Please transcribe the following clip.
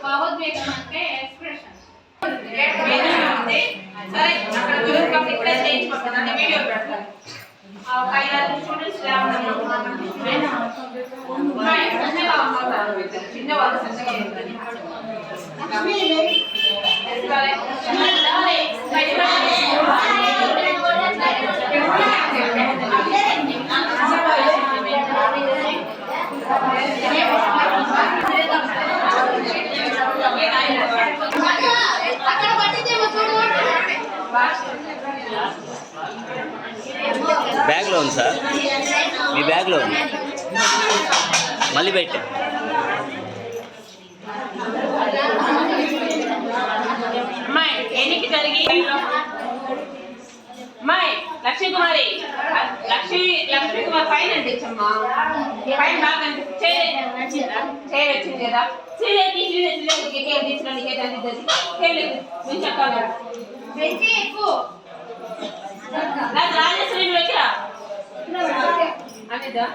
భావోద్వేగం అంటే ఎక్స్ప్రెషన్. సరే అక్కడ ఇప్పుడే చేయించుకుంటాను వీడియో పెడతాను. స్టూడెంట్స్ చిన్నవాళ్ళు బ్యాగ్లో ఉంది సార్, మీ బ్యాగ్లో ఉంది, మళ్ళీ పెట్టా. అమ్మాయి ఎన్నికి జరిగి అమ్మాయి లక్ష్మీ కుమారి లక్ష్మీ కుమార్ పైన అందించమ్మా. పైన బాగా చేయొచ్చింది కదా. రాజేశ్వరి వచ్చిరా అనేదా